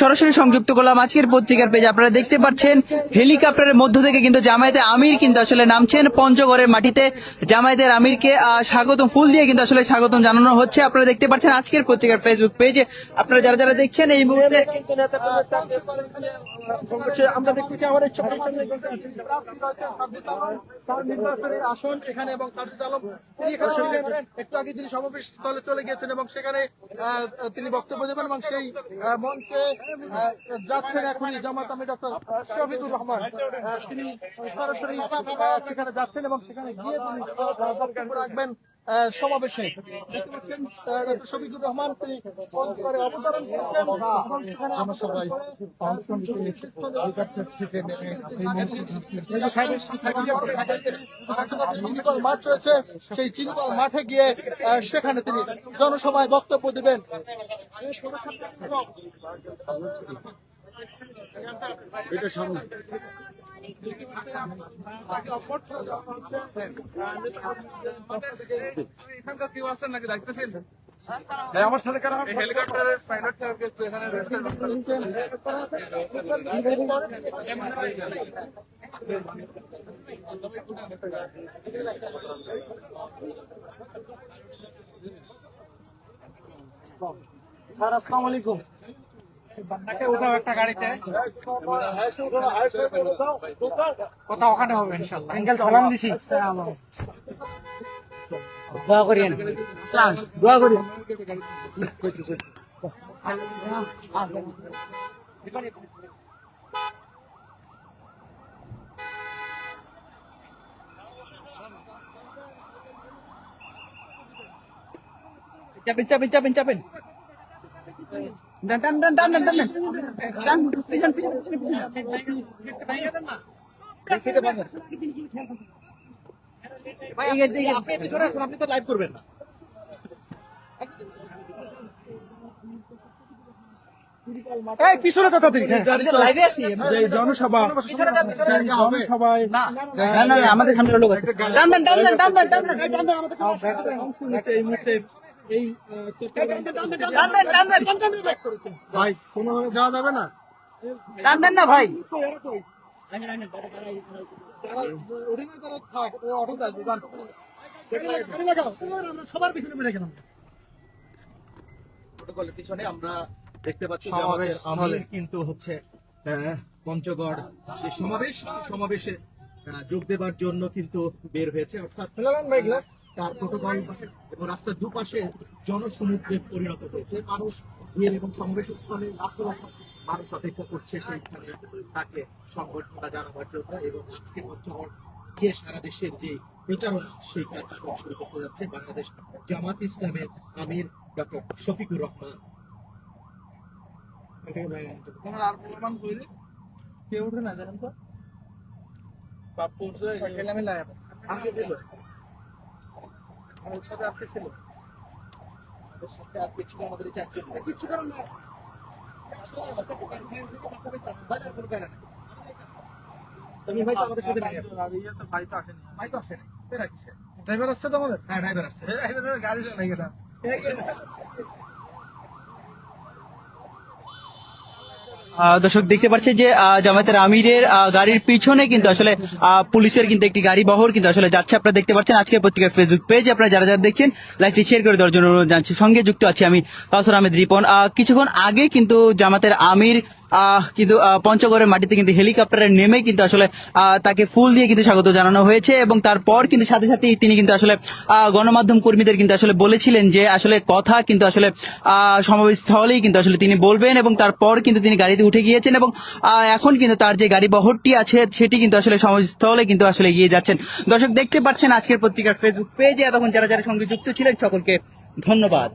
সরাসরি সংযুক্ত করলাম আজকের পত্রিকার পেজ। আপনারা দেখতে পাচ্ছেন হেলিকপ্টারের মধ্য থেকে কিন্তু জামায়াতে আমির কিন্তু আসলে নামছেন পঞ্চগড়ের মাটিতে। জামায়াতের আমিরকে স্বাগতম, ফুল দিয়ে কিন্তু আসলে স্বাগতম জানানো হচ্ছে। আপনারা দেখতে পাচ্ছেন আজকের পত্রিকার ফেসবুক পেজে। আপনারা যারা যারা দেখছেন এই মুহূর্তে আমরা দেখতে আসন এখানে এবং একটু আগে তিনি সমাবেশ স্থলে চলে গিয়েছেন এবং সেখানে তিনি বক্তব্য দেবেন এবং সেই মঞ্চে যাচ্ছেন এখনই জামাত আমির ডক্টর শফিকুর রহমান। তিনি সরাসরি সেখানে যাচ্ছেন এবং সেখানে গিয়ে তিনি বক্তব্য রাখবেন সমাবেশে। দেখতে পাচ্ছেন শফিকুর রহমান তিনি অবতরণ মাঠ রয়েছে, সেই চিনিকল মাঠে গিয়ে সেখানে তিনি জনসভায় বক্তব্য দেবেন। এখানকার কেউ আছেন নাকি দায়িত্বশীল? আমার সাথে হেলিকপ্টারের পাইলট সাহেবকে একটু এখানে স্যার আসসালামু আলাইকুম। উঠাও একটা গাড়িতে, কোথাও ওখানে হবে ইনশাআল্লাহ। আঙ্কেল সালাম দিছি, দোয়া করিয়েন, দোয়া করি। চাপেন চাপেন চাপেন চাপেন টান টান টান টান টান টান পিছন পিছন আপনি পিছনে আসুন, আপনি তো লাইভ করবেন না। এই পিছনে তো তাড়াতাড়ি, লাইভে আছি জনসভা জনসভায় না না না আমাদের সামনে লোক আছে। টান টান টান টান টান টান এই মুহূর্তে এই ভাই কোনোভাবে যাওয়া যাবে না। টান দেন না ভাই। সবার পিছনে মিলে গেলাম। প্রটোকলের পিছনে আমরা দেখতে পাচ্ছি আমির কিন্তু হচ্ছে পঞ্চগড় যে সমাবেশে যোগ দেবার জন্য কিন্তু বের হয়েছে, অর্থাৎ তার প্রটোকল এবং রাস্তার দুপাশে জনসমুদ্রে পরিণত হয়েছে। মানুষ ভিড় এবং সমাবেশ স্থলে লাখ লাখ মানুষ অপেক্ষা করছে সেইখানে তাকে সংবর্ধনা জানাবার জন্য। এবং আজকে পঞ্চগড় যে সারা দেশের যে প্রচারণা সেই কার্যক্রম শুরু করতে যাচ্ছে বাংলাদেশ জামাত ইসলামের আমির ডক্টর শফিকুর রহমান। কেউ উঠে না জানেন তো, আমাদের চারজন কিচ্ছু কারণ না, ভাই তো আমাদের সাথে ভাই তো আসেনি, ভাই তো আসেনি। ড্রাইভার আসছে তো আমাদের? হ্যাঁ ড্রাইভার আসছে, গাড়ি চালাই গেলাম। দর্শক দেখতে পাচ্ছেন যে জামায়াতের আমিরের গাড়ির পিছনে কিন্তু আসলে পুলিশের কিন্তু একটি গাড়ি বহর কিন্তু আসলে যাচ্ছে। আপনারা দেখতে পাচ্ছেন আজকের পত্রিকার ফেসবুক পেজ। আপনারা যারা যারা দেখছেন লাইভটি শেয়ার করে দেওয়ার জন্য অনুরোধ জানাচ্ছি। সঙ্গে যুক্ত আছি আমি কাউসার আহমেদ রিপন। কিছুক্ষণ আগে কিন্তু জামায়াতের আমির কিন্তু পঞ্চগড়ের মাটিতে কিন্তু হেলিকপ্টারে নেমে কিন্তু আসলে তাকে ফুল দিয়ে কিন্তু স্বাগত জানানো হয়েছে। এবং তারপর কিন্তু সাথে সাথে তিনি কিন্তু আসলে গণমাধ্যম কর্মীদের কিন্তু আসলে বলেছিলেন যে আসলে কথা কিন্তু আসলে সমাবেশ স্থলেই কিন্তু আসলে তিনি বলবেন। এবং তারপর কিন্তু তিনি গাড়িতে উঠে গিয়েছেন এবং এখন কিন্তু তার যে গাড়ি বহরটি আছে সেটি কিন্তু আসলে সমাবেশ স্থলে কিন্তু আসলে এগিয়ে যাচ্ছেন। দর্শক দেখতে পাচ্ছেন আজকের পত্রিকার ফেসবুক পেজে। এতক্ষণ যারা যারা সঙ্গে যুক্ত ছিলেন সকলকে ধন্যবাদ।